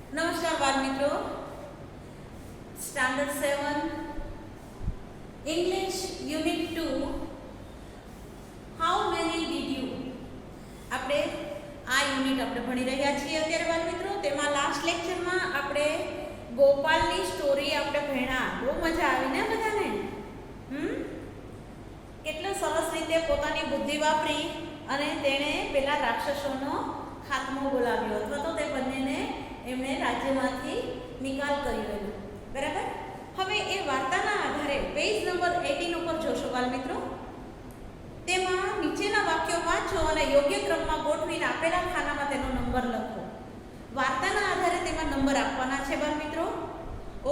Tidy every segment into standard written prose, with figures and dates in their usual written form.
નમસ્કાર બાળ મિત્રો, standard 7 English unit 2 how many did you આપણે આ યુનિટ આપણે ભણી રહ્યા છીએ અત્યારે બાળ મિત્રો. તેમાં લાસ્ટ લેક્ચરમાં આપણે ગોપાલની સ્ટોરી આપણે ભણ્યા. બહુ મજા આવી ને બધાને? કેટલો સરસ રીતે પોતાની બુદ્ધિ વાપરી અને તેણે પેલા રાક્ષસોનો ખાત્મો બોલાવ્યો અથવા તો તે બંનેને એમણે રાજ્યમાંથી નિકાલ કર્યો. બરાબર. હવે એ વાર્તાના આધારે પેજ નંબર 18 ઉપર જોશો બાળ મિત્રો. તેમાં નીચેના વાક્યો વાંચો અને યોગ્ય ક્રમમાં ગોઠવીને આપેલા ખાનામાં તેનો નંબર લખો. વાર્તાના આધારે તેમાં નંબર આપવાના છે બાળ મિત્રો.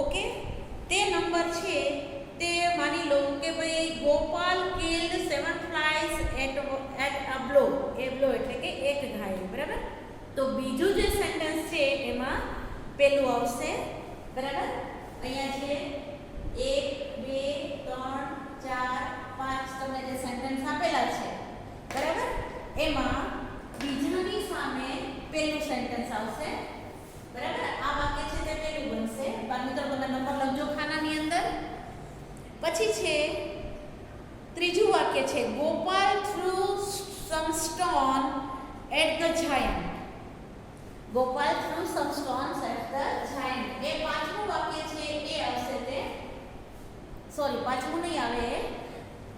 ઓકે, તે નંબર છે તે માની લો કે ભાઈ Gopal killed 7 flies at a blow. A blow એટલે કે એક ઘાયલ. બરાબર. તો બીજું જે સેન્ટેન્સ છે એમાં પેલું આવશે. બરાબર. અહીંયા છે 1 2 3 4 5 તમને જે સેન્ટેન્સ આપેલા છે, બરાબર, એમાં બીજાની સામે પેલું સેન્ટેન્સ આવશે. બરાબર. આ વાક્ય છે તે પેલું બનશે. બાળ મિત્રો તમે નંબર લખજો ખાનાની અંદર. પછી છે ત્રીજું વાક્ય છે Gopal threw some stone at the giant. Gopal threw some stones at the giant. એ પાંચમું વાક્ય છે એ આવશે તે સોરી પાંચમું નહીં આવે.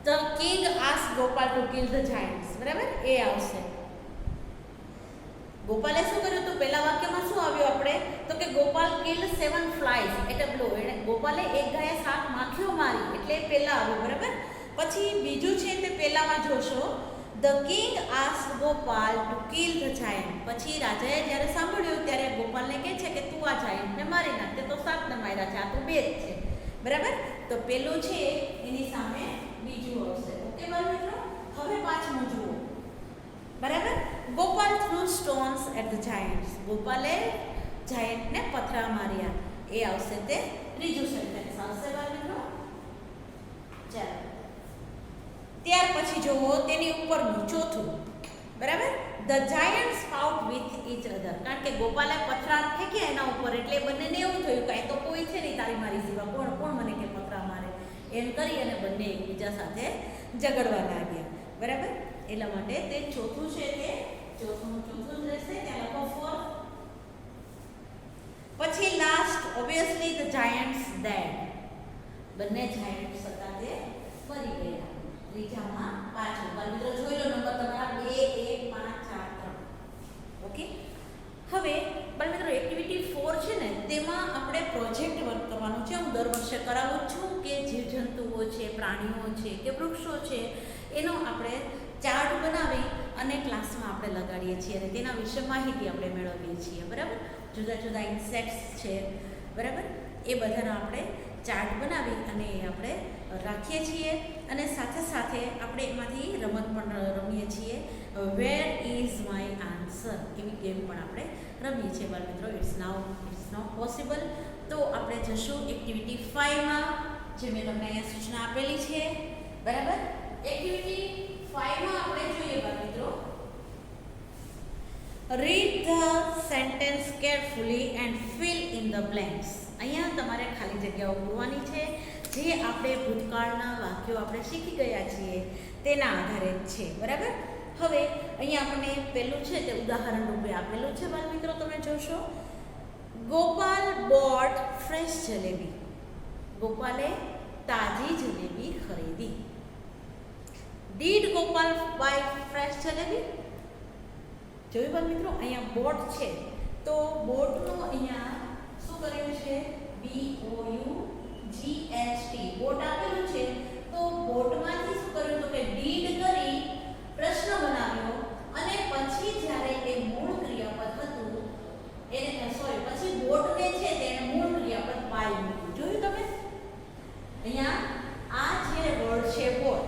The king ask Gopal two kill the Giants. બરાબર. એ આવશે. ગોપાલે શું કર્યું હતું પહેલા વાક્યમાં? શું આવ્યું આપણે? તો કે Gopal killed 7 flies at a blow. એટલે ગોપાલે એક ગાયે 7 માખીઓ મારી એટલે પહેલા આવ્યું. બરાબર. પછી બીજું છે તે પહેલામાં જોશો the king ask Gopal two kill the giant. પછી રાજાએ જ્યારે સાંભળ્યું ત્યારે ગોપાલને કહે છે કે તું આ જાયન્ટને મારી નાખ. તે તો 7ને માર્યા છે, આ તો 2 જ છે. બરાબર. તો પેલું છે એની સામે બીજું આવશે. ઓકે બાળ મિત્રો. હવે પાંચમું જુઓ. બરાબર. Gopal threw stones at the giants. ગોપાલે જાયન્ટને પથરા માર્યા. એ આવશે તે ત્રીજું સેન્ટેન્સ આવશે બાળ મિત્રો. ચાલો, ત્યાર પછી જુઓ તેની ઉપરનું ચોથું. બરાબર. The Giants ફાઉટ with each other. કારણ કે ગોપાલે પથરા ફેંક્યા એના ઉપર એટલે બંનેને એવું થયું કાંઈ તો કોઈ છે નહીં તારી મારી સિવાય, કોણ કોણ મને કે પથરા મારે, એમ કરી અને બંને એકબીજા સાથે ઝઘડવા લાગ્યા. બરાબર. એટલા માટે તે ચોથું છે તે ચોથું જ રહેશે. ત્યાં લખો 4. પછી last obviously the giants dead. બંને જાયન્ટ્સ હતા તે મરી ગયા. ત્રીજામાં પાંચમું. બાળ મિત્રો જોઈ લો નંબર તમારા 2 1 5 4 3. ઓકે. હવે બાળ મિત્રો એક્ટિવિટી 4 છે ને તેમાં આપણે પ્રોજેક્ટ વર્ક કરવાનું છે. હું દર વર્ષે કરાવું છું કે જીવજંતુઓ છે, પ્રાણીઓ છે કે વૃક્ષો છે એનો આપણે ચાર્ટ બનાવી અને ક્લાસમાં આપણે લગાડીએ છીએ અને તેના વિશે માહિતી આપણે મેળવીએ છીએ. બરાબર. જુદા જુદા ઇન્સેક્ટ્સ છે, બરાબર, એ બધાનો આપણે ચાર્ટ બનાવી અને એ આપણે રાખીએ છીએ. અને સાથે સાથે આપણે એમાંથી રમત પણ રમીએ છીએ. વેર ઇઝ માય આન્સર એવી ગેમ પણ આપણે રમીએ છીએ બાળ મિત્રો. It's now possible. તો આપણે જશું એક્ટિવિટી 5માં, જે મેં તમને અહીંયા સૂચના આપેલી છે. બરાબર. એક્ટિવિટી 5માં આપણે જોઈએ બાળ મિત્રો. Read the sentence carefully and fill in the blanks. અહીંયા તમારે ખાલી જગ્યાઓ પૂરવાની છે જે આપણે ભૂતકાળના વાક્યો આપણે શીખી ગયા છીએ તેના આધારે જ છે. બરાબર. હવે અહીંયા આપણને પેલું છે તે ઉદાહરણ રૂપે આપેલું છે બાળ મિત્રો. તમે જોશો ગોપાલ બોટ ફ્રેશ જલેબી. ગોપાલે તાજી જલેબી ખરીદી. Did Gopal buy fresh jalebi? જોયું બાળ મિત્રો. અહીંયા બોટ છે તો બોટનું અહીંયા શું કર્યું છે? BOUGHT. બોટ આપેલું છે તો બોટમાંથી શું કર્યું? તો કે ડીડ કરી પ્રશ્ન બનાવ્યો અને પછી જ્યારે એ મૂળ ક્રિયાપદ હતું એને પછી બોટને છે તેને મૂળ ક્રિયાપદ બાય મૂક્યું. જોયું તમે? અહીંયા આ જે વર્ડ છે બોટ.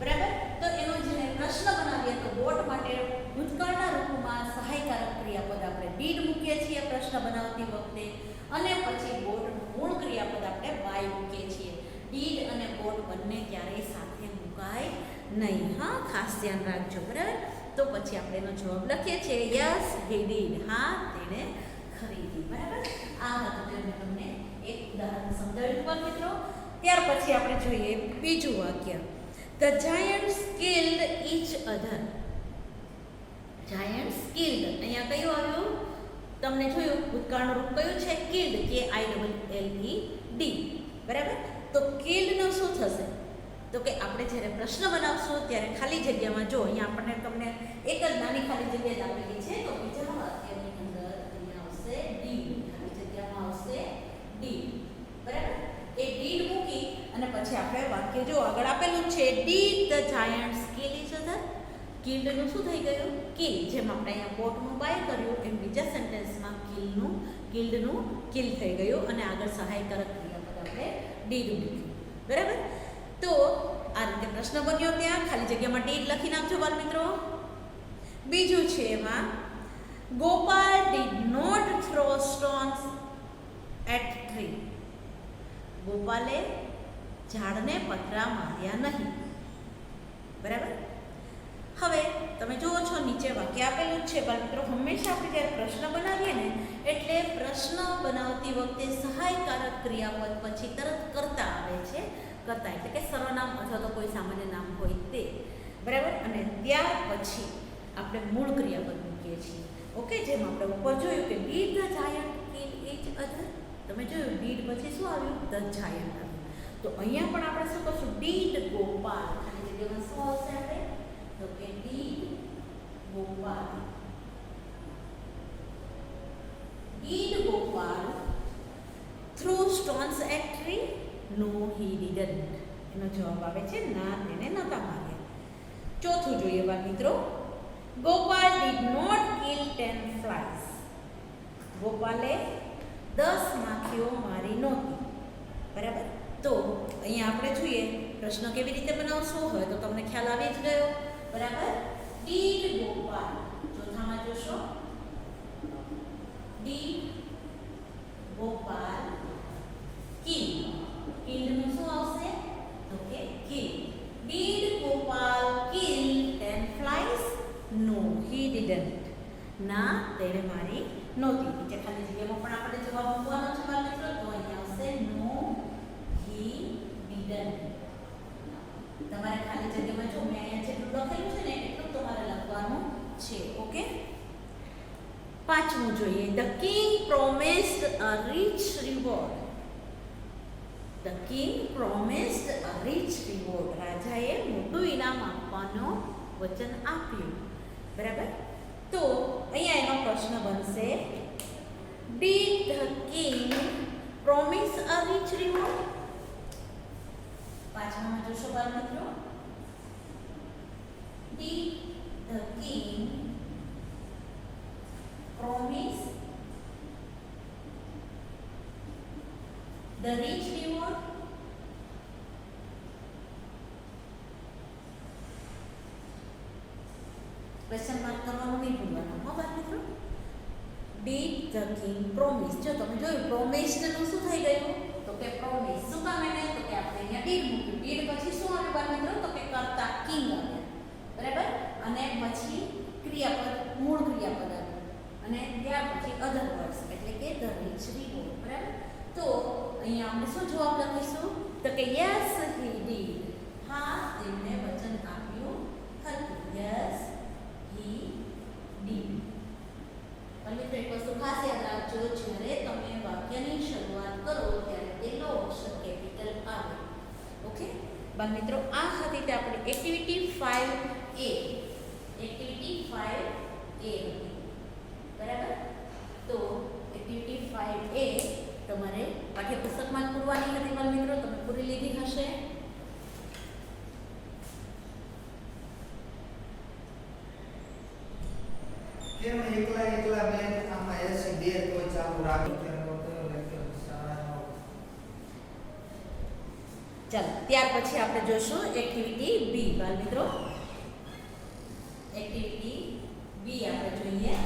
બરાબર. તો એનો જેને પ્રશ્ન બનાવીએ તો બોટ માટે ભૂતકાળના રૂપમાં સહાયકારક ક્રિયાપદ આપણે ડીડ મૂકીએ છીએ પ્રશ્ન બનાવતી વખતે અને પછી બોટનું મૂળ ક્રિયાપદ આપણે બાય મૂકીએ છીએ. ડીડ અને બોટ બંને ક્યારેય સાથે મુકાય નહીં. હા, ખાસ ધ્યાન રાખજો. બરાબર. તો પછી આપણે એનો જવાબ લખીએ છીએ યસ હી ડીડ. હા, તેણે ખરીદી. બરાબર, આ હતું મેં તમને એક ઉદાહરણ સમજાવ્યું બાળ મિત્રો. ત્યાર પછી આપણે જોઈએ બીજું વાક્ય. The Giants killed each other. Giants killed, અહીંયા કયું આવ્યું તમને જોયું? ભૂતકાળનું રૂપ કયું છે? Killed, KILLED. બરાબર, તો કિલ્ડનું શું થશે? તો કે આપણે જ્યારે પ્રશ્ન બનાવશું ત્યારે ખાલી જગ્યામાં જો અહીંયા આપણને તમને એક જ નાની ખાલી જગ્યા જ આપેલી છે, તો બીજા વાક્યની અંદર અહીંયા આવશે ડીડ. ખાલી જગ્યામાં આવશે ડીડ. બરાબર, એ ડીડ મૂકી અને પછી આપણે વાક્ય જો આગળ આપેલું છે did the giants kill each other. કિલ્ડનું શું થઈ ગયું? કિલ. જેમ આપણે અહીંયા બોટનું બાય કર્યું એમ બીજા સેન્ટેન્સમાં કિલ્ડનું કિલ થઈ ગયું અને આગળ સહાયકારક ક્રિયાપદ આપણે ડીડ મૂક્યું. બરાબર, તો આ રીતે પ્રશ્ન બન્યો. ત્યાં ખાલી જગ્યામાં ડીડ લખી નાખજો બાળ મિત્રો. બીજું છે એમાં Gopal did not throw stones at tree. ગોપાલે ઝાડને પથરા માર્યા નહીં. બરાબર, હવે તમે જુઓ છો નીચે વાક્ય આપેલું જ છે બાળ મિત્રો. હંમેશા આપણે જ્યારે પ્રશ્ન બનાવીએ ને એટલે પ્રશ્ન બનાવતી વખતે સહાયકારક ક્રિયાપદ પછી તરત કરતા આવે છે. કરતા એટલે કે સર્વનામ અથવા તો કોઈ સામાન્ય નામ હોય તે. બરાબર, અને ત્યાર પછી આપણે મૂળ ક્રિયાપદ મૂકીએ છીએ. ઓકે, જેમ આપણે ઉપર જોયું કે did the giant kill each અધર. તમે જોયું ડીડ પછી શું આવ્યું? ધ જાયન્ટ આવ્યું. તો અહીંયા પણ આપણે શું કરશું? ડીડ ગોપાલ. ખાલી જગ્યામાં શું આવશે આપણે? તો કે did Gopal. Did Gopal throw stones at tree? No he didn't. એનો જવાબ આવે છે ના, તેને નહોતા માર્યા. ચોથું જોઈએ બાળ મિત્રો. Gopal did not kill 10 flies. ગોપાલે 10 માખીઓ મારી નહોતી. બરાબર, તો અહીંયા આપણે જોઈએ પ્રશ્ન કેવી રીતે બનાવશો. હવે તો તમને ખ્યાલ આવી જ ગયો. બરાબર, ડીડ ગોપાલ. ચોથામાં જોશો ડીડ ગોપાલ કિલ. કિલનું શું આવશે? તો કે kill. Did Gopal kill 10 flies? No he didn't. ના, તેણે મારી નહોતી. નીચે ખાલી જગ્યામાં પણ આપણે જવાબ મૂકવાનો છે બાળ મિત્રો. તો અહીંયા આવશે નો હી ડીડન્ટ. તમારે ખાલી જગ્યામાં જો મેં અહીંયા જેટલું લખેલું છે ને એટલું તમારે લખવાનું છે. ઓકે, પાંચમું જોઈએ. The king promised a rich reward. The king promised a rich reward. રાજાએ મોટું ઇનામ આપવાનો વચન આપ્યું. બરાબર, તો અહીંયા એનો પ્રશ્ન બનશે did the king promise a rich reward? પાંચમામાં જોશો બાળ મિત્રો. Did the king promise the rich reward? Question mark કરવાનું નહીં ભૂલવાનું હો બાળ મિત્રો. Did the king promise. જો તમે જોયું પ્રોમિસ્ડ નું શું થઈ ગયું? તો કે પ્રોમિસ. શું કામ એને? તો કે આપણે અહીંયા ડીડ મૂક્યું. ડીડ પછી શું આવ્યું બાળ મિત્રો? તો કે કરતા કિંગ આવ્યા. બરાબર, અને પછી ક્રિયાપદ, મૂળ ક્રિયાપદ આવ્યું અને ત્યાર પછી અધર વર્ડ્સ એટલે કે ધ રીચ રિવોર્ડ. બરાબર, તો અહીંયા આપણે શું જવાબ લખીશું? તો કે યસ હી ડીડ. હા, તેમણે વચન આપ્યું હતું. Yes he did. મિત્રો એક વસ્તુ ખાસ યાદ રાખજો, જ્યારે તમે વાક્યની શરૂઆત કરો ત્યારે પહેલો અક્ષર કેપિટલ આવે. ઓકે બાળ મિત્રો, આ હતી તે આપણી એક્ટિવિટી 5A. એક્ટિવિટી 5A હતી. બરાબર, તો એક્ટિવિટી 5A તમારે પાઠ્યપુસ્તકમાં પૂરવાની હતી બાળ મિત્રો. તમે પૂરી લીધી હશે. કેમ એકલા બેન આમાં એસી બે કોઈ ચાલુ રાખો ચાલો, ત્યાર પછી આપણે જોશું એક્ટિવિટી બી બાળ મિત્રો. એક્ટિવિટી બી આપણે જોઈએ.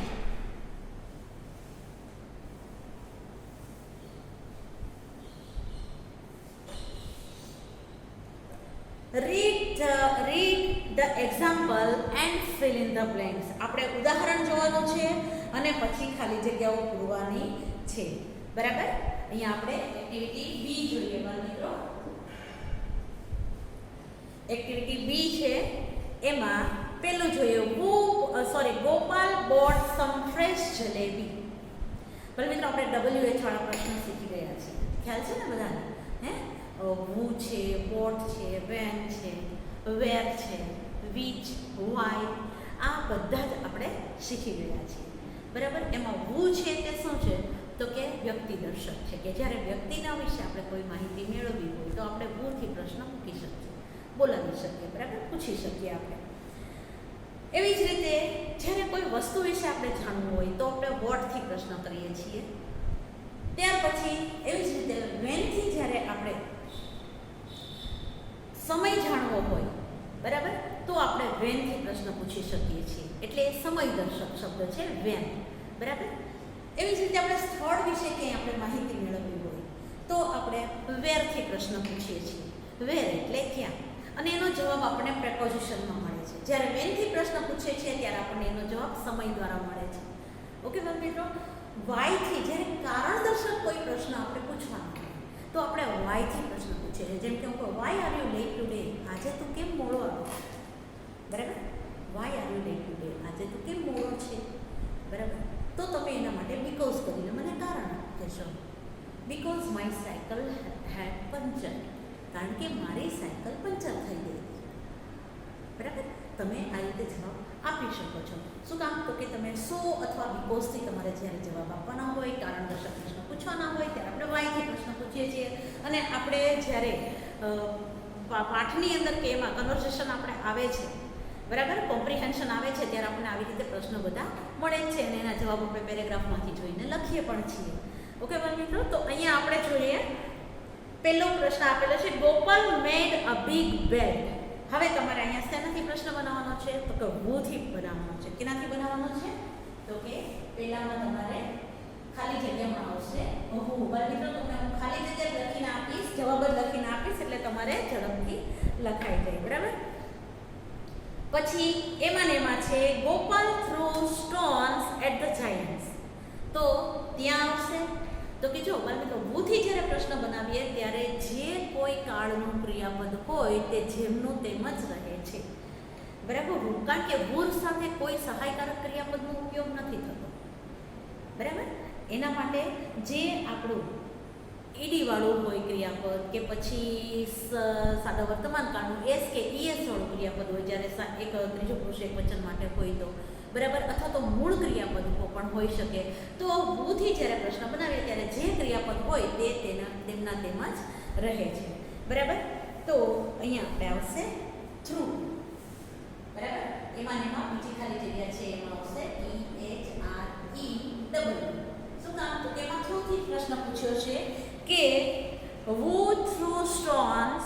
read the example and fill in the blanks. આપણે ઉદાહરણ જોવાનું છે અને પછી ખાલી જગ્યાઓ પૂરવાની છે. બરાબર. અહીંયા આપણે એક્ટિવિટી બી જોઈએ મિત્રો. એક્ટિવિટી બી છે એમાં પેલું જોઈએ Gopal bought some fresh jalebi. ભલે મિત્રો આપણે WH વાળા પ્રશ્ન શીખી ગયા છીએ. ખ્યાલ છે ને બધાને? who છે, what છે, when છે, where છે, which, why આ બધા જ આપણે શીખી ગયા છીએ. બરાબર. એમાં who છે તે શું છે? તો કે વ્યક્તિ દર્શક છે કે જ્યારે વ્યક્તિના વિશે આપણે કોઈ માહિતી મેળવવી હોય તો આપણે who થી પ્રશ્ન મૂકી શકીએ, બોલાવી શકીએ. બરાબર. પૂછી શકીએ આપણે. એવી જ રીતે જ્યારે કોઈ વસ્તુ વિશે આપણે જાણવું હોય તો આપણે what થી પ્રશ્ન કરીએ છીએ. ત્યાર પછી એવી જ રીતે when થી જ્યારે આપણે સમય જાણવો હોય, બરાબર, તો આપણે when થી પ્રશ્ન પૂછી શકીએ છીએ. એટલે એ સમય દર્શક શબ્દ છે when. બરાબર. એવી જ રીતે આપણે સ્થળ વિશે કંઈ આપણે માહિતી મેળવવી હોય તો આપણે where થી પ્રશ્ન પૂછીએ છીએ. where એટલે ક્યાં, અને એનો જવાબ આપણને પ્રેપોઝિશનમાં મળે છે. જ્યારે when થી પ્રશ્ન પૂછીએ છીએ ત્યારે આપણને એનો જવાબ સમય દ્વારા મળે છે. ઓકે મિત્રો. why થી જ્યારે કારણ દર્શક કોઈ પ્રશ્ન આપણે પૂછવાનો હોય તો આપણે why થી પ્રશ્ન પૂછીએ છીએ. જેમ કે હું કહું why are you late today? આજે તું કેમ મોડો આવ્યો? બરાબર. why are you late today? આજે તું કેમ મોડો છે? બરાબર. તો તમે એના માટે બીકોઝ કરીને મને કારણ કહેશો. Because my cycle had puncture. કારણ કે મારી સાયકલ પંચર થઈ ગઈ. બરાબર. તમે આ રીતે જવાબ આપી શકો છો. શું કામ? તો કે તમે સો અથવા બીકોઝથી તમારે જ્યારે જવાબ આપવાના હોય, કારણ દર્શક પ્રશ્ન પૂછવાના હોય ત્યારે આપણે વાયથી પ્રશ્ન પૂછીએ છીએ. અને આપણે જ્યારે પાઠની અંદર કે એમાં કન્વર્સેશન આપણે આવે છે, બરાબર, કોમ્પ્રિહેન્શન આવે છે ત્યારે આપણને આવી રીતે પ્રશ્નો બધા મળે જ છે અને એના જવાબ આપણે પેરેગ્રાફમાંથી જોઈને લખીએ પણ છીએ. ઓકે મિત્રો. તો અહીંયા આપણે જોઈએ પહેલો પ્રશ્ન આપેલો છે ગોપાલ મેડ અ બિગ બેડ. હવે તમારે અહીંયા શેનાથી પ્રશ્ન બનાવવાનો છે? તો કે who થી બનાવવાનો છે. કેનાથી બનાવવાનો છે? તો કે પહેલામાં તમારે ખાલી જગ્યામાં આવશે who. મિત્રો તમને હું ખાલી જગ્યા લખીને આપીશ, જવાબ જ લખીને આપીશ એટલે તમારે ઝડપથી લખાઈ જાય. બરાબર. પછી એમાં છે Gopal throw stones at the giants. તો ત્યાં આવશે તો કે જો મિત્રો વુ થી જ્યારે પ્રશ્ન બનાવીએ ત્યારે જે કોઈ કાળનું ક્રિયાપદ હોય તે જેમનું તેમ જ રહે છે. બરાબર. કારણ કે વુ સાથે કોઈ સહાયકારક ક્રિયાપદનો ઉપયોગ નથી થતો. બરાબર. એના માટે જે આપણું ઈડી વાળું હોય ક્રિયાપદ કે પછી સાદા વર્તમાન કાળનું એસ કે ઈએસ વાળું ક્રિયાપદ હોય જ્યારે એક ત્રીજો પુરુષ એક વચન માટે હોય તો, બરાબર, અથવા તો મૂળ ક્રિયાપદ પણ હોઈ શકે. તો વુ થી જ્યારે પ્રશ્ન બનાવીએ ત્યારે જે ક્રિયાપદ હોય તે તેમના તેમ જ રહે છે. બરાબર. તો અહીંયા આપણે આવશે થ્રુ. બરાબર. એમાં બીજી ખાલી જગ્યા છે એમાં આવશે EHRE. શું કામ? તો તેમાં થ્રુ થી પ્રશ્ન પૂછ્યો છે કે who threw stones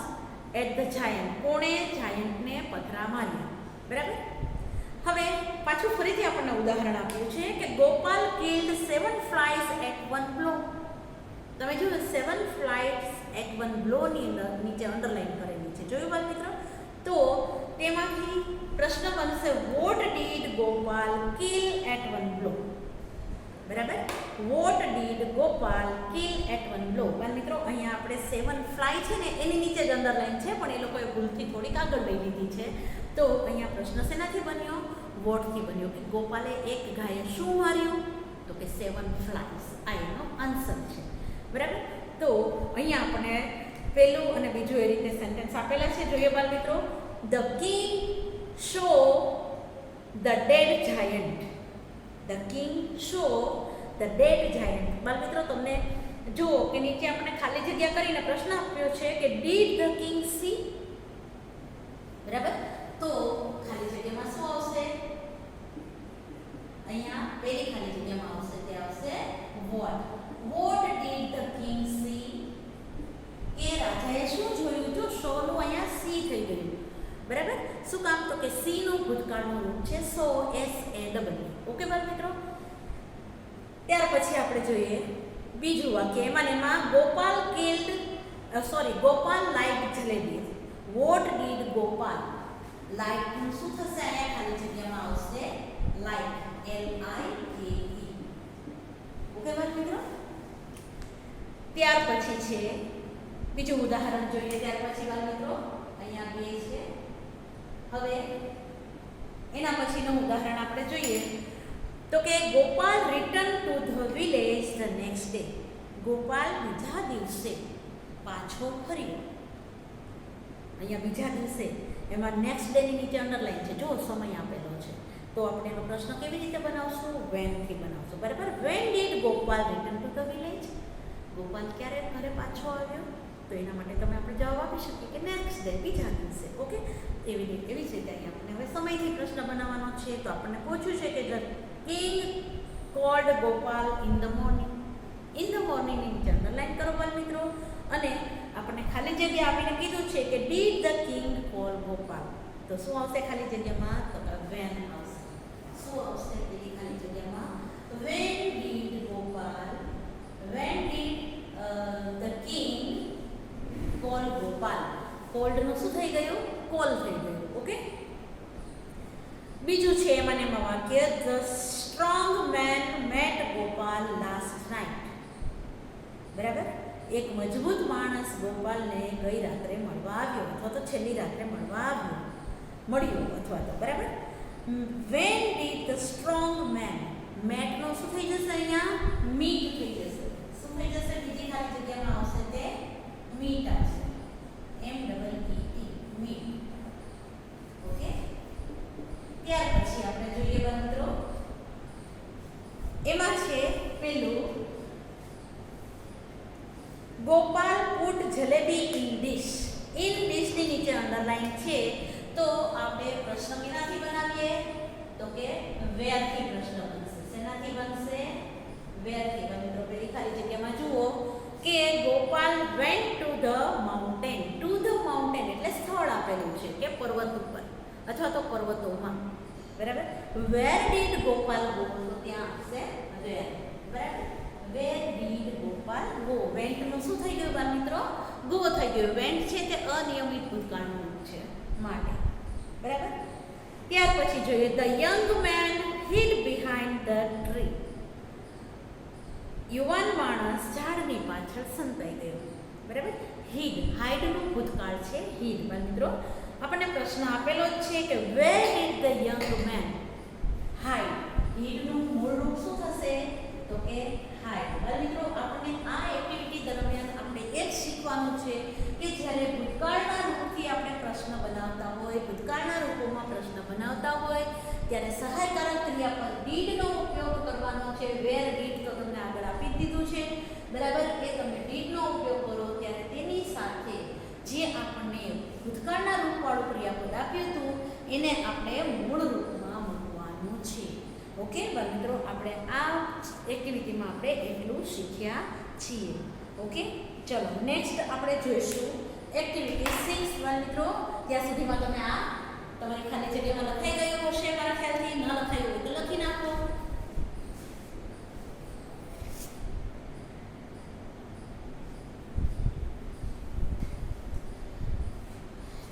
at the giant. કોણે જાયન્ટને પથરા માર્યા. બરાબર. હવે પાછું ફરીથી આપણને ઉદાહરણ આપ્યું છે કે Gopal killed 7 flies at one blow. તમે જોયું 7 flies at one blow ની નીચે અંડરલાઈન કરેલી છે. જોયું બાળ મિત્રો? તો તેમાંથી પ્રશ્ન બનશે what did Gopal kill at one blow. બરાબર. what did Gopal kill at one blow. બાળ મિત્રો અહીંયા આપણે 7 ફ્લાય છે ને એની નીચે જ અંડરલાઈન છે પણ એ લોકોએ ભૂલથી થોડીક આગળ લઈ લીધી છે. તો અહીંયા પ્રશ્ન શેનાથી બન્યો? what થી બન્યો કે ગોપાલે એક ગાયે શું માર્યું? તો કે 7 ફ્લાયસ. આ એનો આન્સર છે. બરાબર. તો અહીંયા આપણે પહેલું અને બીજું એ રીતે સેન્ટેન્સ આપેલા છે. જોઈએ બાળ મિત્રો. the king show the dead giant. the king show the dead giant. બાળ મિત્રો તમને જુઓ કે નીચે આપણે ખાલી જગ્યા કરીને પ્રશ્ન આપ્યો છે કે did the king see. બરાબર. તો ખાલી જગ્યામાં શું આવશે? અહીંયા પહેલી ખાલી જગ્યામાં આવશે તે આવશે what did the king see. કે રાજાએ શું જોયું? જો શો નું અહીંયા સી થઈ ગયું. બરાબર. શું કામ? તો કે સી નું ભૂતકાળનું રૂપ છે સો SAW. ઓકે બાળ મિત્રો. ત્યાર પછી આપણે જોઈએ બીજું વાક્ય. એમાં Gopal Gopal like jalebi. what did Gopal like. શું થશે? અહીંયા ખાલી જગ્યામાં આવશે like LIKE. ત્યાર પછી છે બીજું ઉદાહરણ જોઈએ. ત્યાર પછી બાળ મિત્રો અહીંયા 2 છે. હવે એના પછીનું ઉદાહરણ આપણે જોઈએ તો કે Gopal return to the village the next day. Gopal બીજા દિવસે પાછો ફર્યો. અહીંયા બીજા દિવસે, એમાં નેક્સ્ટ ડેની નીચે અંડરલાઈન છે, જો સમય આપેલો છે. તો આપણે એનો પ્રશ્ન કેવી રીતે બનાવશું? વેન થી બનાવશું. બરાબર. When did Gopal return to the village? Gopal ક્યારે ઘરે પાછો આવ્યો? તો એના માટે તમે આપણે જવાબ આપી શકીએ કે નેક્સ્ટ ડે, બીજા દિવસે. ઓકે, એવી જ રીતે અહીંયા આપણે હવે સમયથી પ્રશ્ન બનાવવાનો છે. તો આપણને પૂછ્યું છે કે the king cold Gopal in the morning. In the morning ની નીચે અંડરલાઈન કરો બાળ મિત્રો. અને આપણને ખાલી જગ્યા આપીને કીધું છે કે did the king call Gopal. તો શું આવશે ખાલી જગ્યામાં? તો વેન આવશે. શું આવશે પેલી ખાલી જગ્યામાં? When did Gopal, van did the king call Gopal. Cold નું શું થઈ ગયું? કોલ થઈ ગયું. ઓકે, બીજું છે એમાં વાક્ય the strong man met Gopal last night. બરાબર. એક મજબૂત માણસ ગોપાલને ગઈ રાત્રે મળવા આવ્યો, અથવા તો છેલ્લી રાત્રે મળ્યો અથવા તો. બરાબર. When did the strong man, met નો શું થઈ જશે અહીંયા? મીટ થઈ જશે. શું થઈ જશે? બીજી ખાલી જગ્યામાં આવશે તે મીટ આવશે. MEET, meet. ઓકે, ત્યાર પછી આપણે જોઈએ બાળ મિત્રો, એમાં છે પેલું Gopal put jalebi in dish. In dish ની નીચે અંડરલાઈન છે. તો આપણે પ્રશ્ન કેનાથી બનાવીએ? તો કે વેર થી પ્રશ્ન બનશે. શેનાથી બનશે? વેર થી. બાળ મિત્રો પેલી ખાલી જગ્યામાં જુઓ કે Gopal went to the mountain. To the mountain એટલે સ્થળ આપેલું છે કે પર્વત ઉપર અથવા તો પર્વતોમાં. બરાબર. Where did Gopal go? તો ત્યાં આવશે વેર. બરાબર. Where did Gopal go? Vent નું શું થઈ ગયું બાળ મિત્રો? ગો થઈ ગયું. વેન્ટ છે તે અનિયમિત ભૂતકાળનું રૂપ છે માટે. બરાબર. ત્યાર પછી જોઈએ the young man hid behind the tree. યુવાન માણસ ઝાડની પાછળ સંતાઈ ગયો. બરાબર. હિડ, હાઇડ નું ભૂતકાળ છે હિડ. બાળ મિત્રો આપણને પ્રશ્ન આપેલો જ છે કે where did the young man hide. Hid નું મૂળ રૂપ શું થશે? તો કે હાઇડ. બાળ મિત્રો આપણને આ એક્ટિવિટી દરમિયાન આપણે એ જ શીખવાનું છે કે જ્યારે ભૂતકાળના રૂપથી આપણે પ્રશ્ન બનાવતા હોય, ભૂતકાળના રૂપોમાં પ્રશ્ન બનાવતા હોય ત્યારે સહાયકારક ક્રિયા પર ડીડ નો ઉપયોગ કરવાનો છે. વેર ડીડ તો તમને આગળ આપી દીધું છે. બરાબર. એ તમે ડીડ નો ઉપયોગ કરો ત્યારે તેની સાથે જે આપણને ભૂતકાળના રૂપવાળું ક્રિયાપદ આપ્યું હતું એને આપણે મૂળ રૂપમાં મૂકવાનું છે. ઓકે બાળ મિત્રો, આપણે આ એક્ટિવિટીમાં આપણે એટલું શીખ્યા છીએ. ઓકે, ચલો નેક્સ્ટ આપણે જોઈશું એક્ટિવિટી 6. બાળ મિત્રો ત્યાં સુધીમાં તમે આ તમારી ખાલી જગ્યામાં લખાઈ ગયું હશે મારા ખ્યાલથી. ન લખાયું હોય તો લખી નાખો.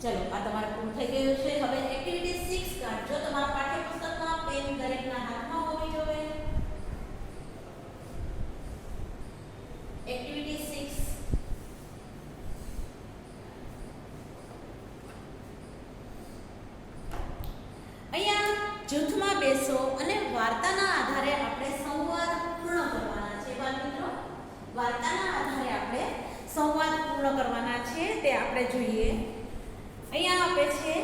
ચલો આ તમારે પૂરું થઈ ગયું છે. હવે એક્ટિવિટી 6 કાઢજો. તમારા પાઠ્યપુસ્તકમાં પેન દરેકના હાથમાં હોવી જોઈએ. એક્ટિવિટી 6 અહીંયા જૂથમાં બેસો અને વાર્તાના આધારે આપણે સંવાદ પૂર્ણ કરવાના છે. બાળ મિત્રો વાર્તાના આધારે આપણે સંવાદ પૂર્ણ કરવાના છે. તે આપણે જોઈએ. અહીંયા આપે છે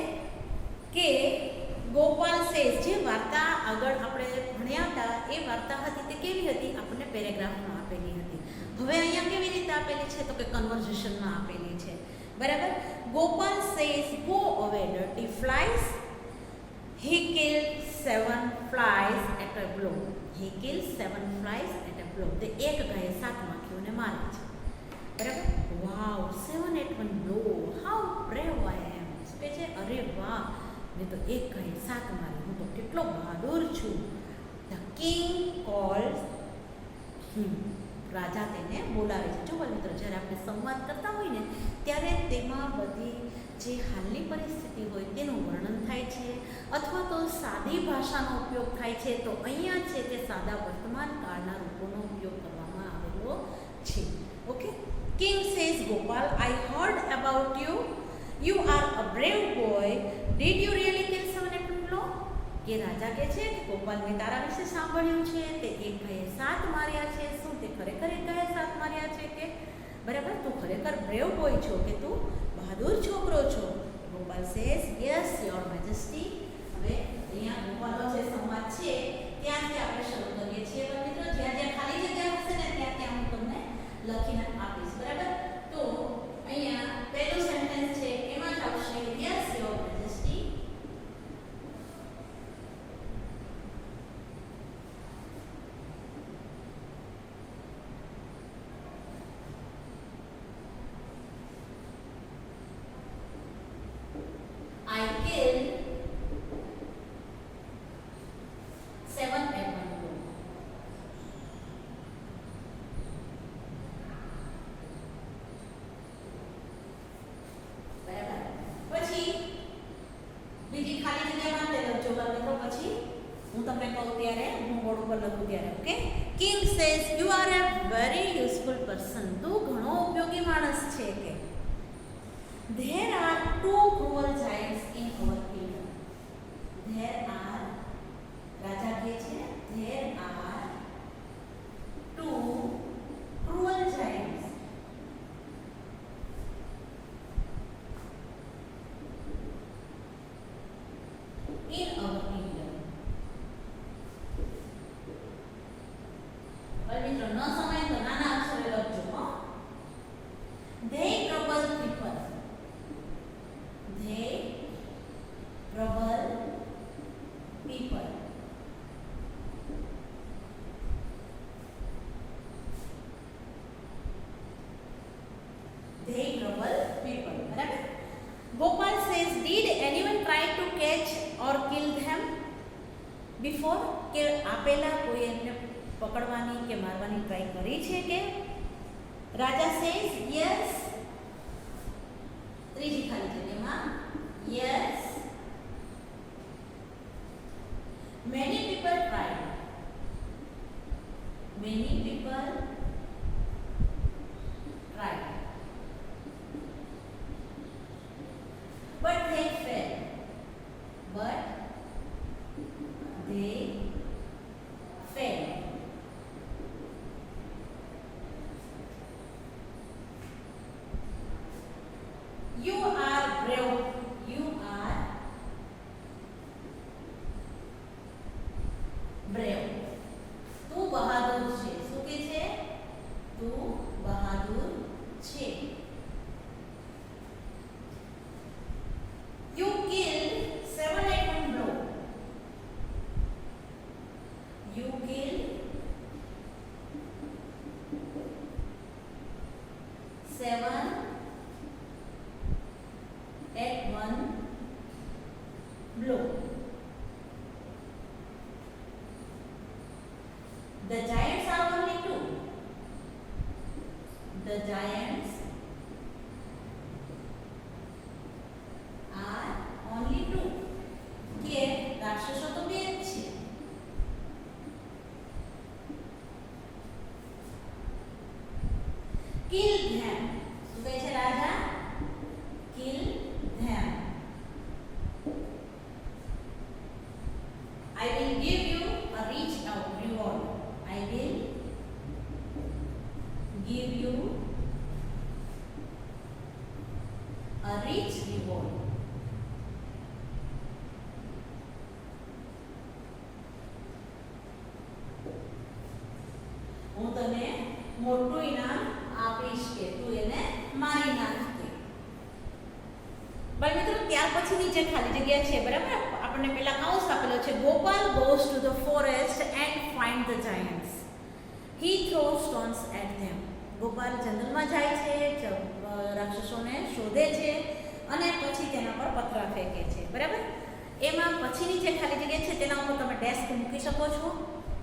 કે ગોપાલ સેઝ, જે વાર્તા આગળ આપણે ભણ્યા હતા એ વાર્તા હતી તે કેવી હતી? આપણને પેરેગ્રાફમાં આપેલી હતી. હવે અહીંયા કેવી રીતે આપેલી છે? તો કે કન્વર્ઝેશનમાં આપેલી છે. બરાબર. ગોપાલ સેઝ ગો અવે dirty flies. He killed 7 flies at a blow. He killed 7 flies at a blow. તે એક ગાયે 7 માખીઓને મારે છે. બરાબર. વાવ, 7 at one blow. How brave I am. કે છે અરે વાહ, મેં તો એક ગાયે 7 મારી. હું તો કેટલો બહાદુર છું. The king calls him. રાજા તેને બોલાવે છે. જો મિત્રો જ્યારે આપણે સંવાદ કરતા હોય ને ત્યારે તેમાં બધી જે હાલની પરિસ્થિતિ હોય તેનું વર્ણન થાય છે અથવા તો સાદી ભાષાનો ઉપયોગ થાય છે. તો અહીંયા છે તે સાદા વર્તમાન કાળના રૂપોનો ઉપયોગ કરવામાં આવેલો છે. Okay. King says, Gopal, I heard about you. You are a brave boy. Did you really kill 7 people? કે રાજા કહે છે કે ગોપાલ મેં તારા વિશે સાંભળ્યું છે તે એક ભાઈએ 7 માર્યા છે. શું તે ખરેખર એક ભાઈએ 7 માર્યા છે કે બરાબર તું ખરેખર બ્રેવ બોય છો કે તું બહાદુર છોકરો છો? Gopal says yes your majesty. હવે અહીંયા ગોપાલનો જે સંવાદ છે ત્યાંથી આપણે શરૂ કરીએ છીએ. પણ મિત્રો જ્યાં જ્યાં ખાલી જગ્યા હશે ને ત્યાં ત્યાં હું તમને લખીને આપીશ. બરાબર તો અહીંયા પહેલું સેન્ટેન્સ છે એમાં જ આવશે yes your majesty. I killed 7 at one go. બરાબર પછી બીજી ખાલી જગ્યામાં તે લખજો મિત્રો. પછી હું તમને કહું ત્યારે હું બોર્ડ ઉપર લખું ત્યારે. Okay. King says you are a very useful person. તું ઘણો ઉપયોગી માણસ છે કે there are 2 cruel giants in our kingdom. There are રાજા કહે છે there are 2 cruel giants in our kingdom. હવે મિત્રો ન સમય તો નાના અક્ષરે લખજો હો. They trouble people. They trouble people. They trouble people. બરાબર. Gopal says, did anyone try to catch or kill them before? કે આ પહેલા કોઈ એમને પકડવાની કે મારવાની ટ્રાય કરી છે કે? રાજા says yes. ત્રીજી ખાલી જગ્યામાં yes many people tried. Many people tried but they failed. But they failed. You are brave. You are brave. તું બહાદુર છે. શું કે છે? તું બહાદુર છે. You killed 7 at one blow. You killed 7 at one blow. The giants are only 2. The giants are only 2. કે રાક્ષસો તો બે જ છે. Kill them. શું કહે છે રાજા? Kill them. I will give you a rich reward. I will give you a rich reward. હું તને મોટું ઇનામ આપીશ કે તું એને મારી નાખજે. પણ મિત્રો ત્યાર પછીની જે ખાલી જગ્યા છે બરાબર આપણને પહેલા કાઉસ આપેલો છે Gopal goes to the forest and find the giants. He throws stones at them. Gopal જંગલમાં જાય છે, રાક્ષસોને શોધે છે અને પછી તેના પર પથરા ફેંકે છે. બરાબર. એમાં પછીની જે ખાલી જગ્યા છે તેના ઉપર તમે ડેસ્ક મૂકી શકો છો.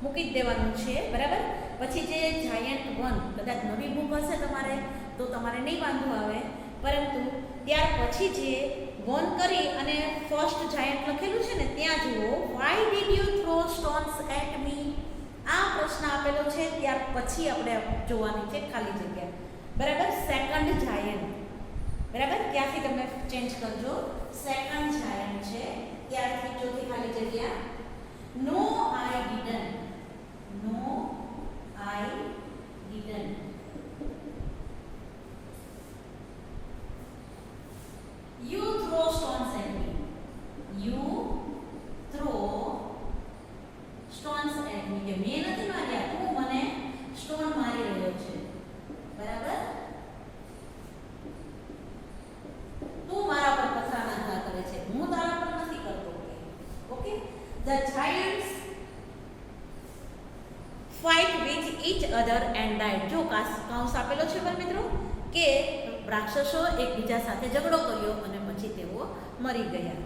મૂકી જ દેવાનું છે. બરાબર. પછી જે જાયન્ટ 1 કદાચ નવી બુક હશે તમારે તો તમારે નહીં વાંધો આવે, પરંતુ ત્યાર પછી જે 1 કરી અને ફર્સ્ટ જાયન્ટ લખેલું છે ને ત્યાં જુઓ why did you throw stones at me. આ પ્રશ્ન આપેલો છે ત્યાર પછી આપણે જોવાની છે ખાલી જગ્યા. બરાબર, સેકન્ડ જાયન્ટ. બરાબર, ક્યાંથી તમે ચેન્જ કરજો, સેકન્ડ જાયન્ટ છે ત્યારથી ચોથી ખાલી જગ્યા. No I didn't, no I didn't. You throw stones at me. You throw stones at me. કે મેં નથી માર્યા, તું મને સ્ટોન મારી રહ્યો છે. બરાબર, તું મારા પર પથરા નાખા કરે છે, હું તારા પર નથી કરતો. Okay, the giants fight with each other and died. જો કૌંસ આપેલો છે પર મિત્રો કે રાક્ષસો એકબીજા સાથે ઝઘડો કર્યો અને પછી તેઓ મરી ગયા.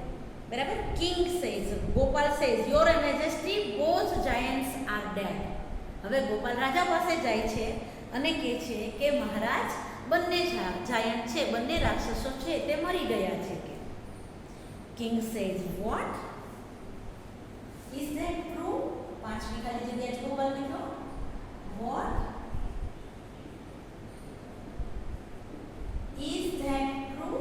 બરાબર, king says, Gopal says, your majesty both giants are dead. હવે ગોપાલ રાજા પાસે જાય છે અને કહે છે કે મહારાજ બંને જાયન્ટ છે, બંને રાક્ષસો છે તે મરી ગયા છે. કે king says what is that true? પાંચમી ખાલી જગ્યા છે ગોપાલ મિત્રો. What is that true?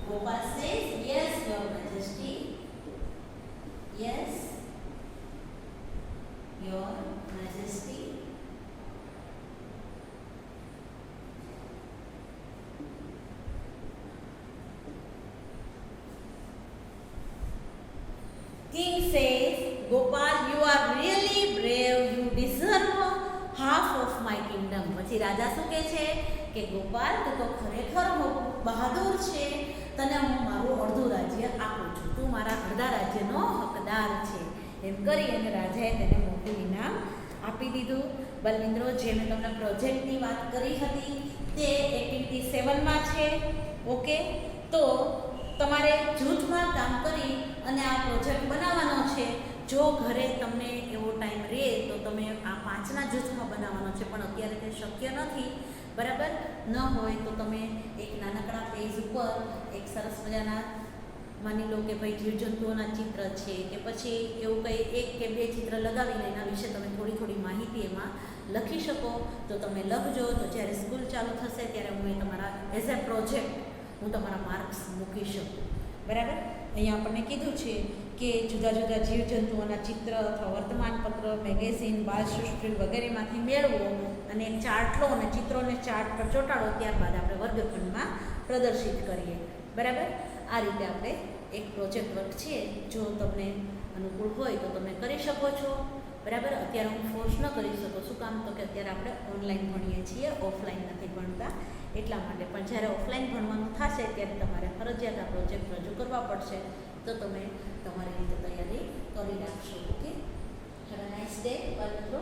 Gopal says, yes, your majesty. Yes, your majesty. King says, Gopal, you are really brave. You deserve half of my kingdom. પછી રાજા શું કહે છે કે ગોપાલ, તું તો ખરેખર બહાદુર છે, તને હું મારું અડધું રાજ્ય આપું છું, તું મારા અડધા રાજ્યનો હકદાર છે. એમ કરી અને રાજાએ તેને મોટું ઇનામ આપી દીધું. બલમિત્રો, જે મેં તમને પ્રોજેક્ટની વાત કરી હતી તે એક્ટિવિટી 7માં છે. ઓકે, તો તમારે જૂથમાં કામ કરી અને આ પ્રોજેક્ટ બનાવવાનો છે. જો ઘરે તમને એવો ટાઈમ રહે તો તમે આ 5ના જૂથમાં બનાવવાનો છે, પણ અત્યારે તે શક્ય નથી. બરાબર, ન હોય તો તમે એક નાનકડા પેજ ઉપર એક સરસ મજાના, માની લો કે ભાઈ જીવજંતુઓના ચિત્ર છે કે પછી એવું કંઈ 1 કે 2 ચિત્ર લગાવીને એના વિશે તમે થોડી માહિતી એમાં લખી શકો. તો તમે લખજો, તો જ્યારે સ્કૂલ ચાલુ થશે ત્યારે હું એ તમારા એઝ એ પ્રોજેક્ટ હું તમારા માર્ક્સ મૂકી શકું. બરાબર, અહીંયા આપણને કીધું છે કે જુદા જુદા જીવજંતુઓના ચિત્ર અથવા વર્તમાનપત્ર, મેગેઝિન, બાળસૃષ્ટિ વગેરેમાંથી મેળવો અને એક ચાર્ટ લો અને ચિત્રોને ચાર્ટ પર ચોંટાડો. ત્યારબાદ આપણે વર્ગખંડમાં પ્રદર્શિત કરીએ. બરાબર, આ રીતે આપણે એક પ્રોજેક્ટ વર્ક છે, જો તમને અનુકૂળ હોય તો તમે કરી શકો છો. બરાબર, અત્યારે હું ફોર્સ ન કરી શકું. શું કામ? તો કે અત્યારે આપણે ઓનલાઈન ભણીએ છીએ, ઓફલાઈન નથી ભણતા, એટલા માટે. પણ જ્યારે ઓફલાઈન ભણવાનું થશે ત્યારે તમારે ફરજિયાત આ પ્રોજેક્ટ રજૂ કરવા પડશે. તો તમે તમારી રીતે તૈયારી કરી રાખશો. Okay, have a nice day. Bye મિત્રો.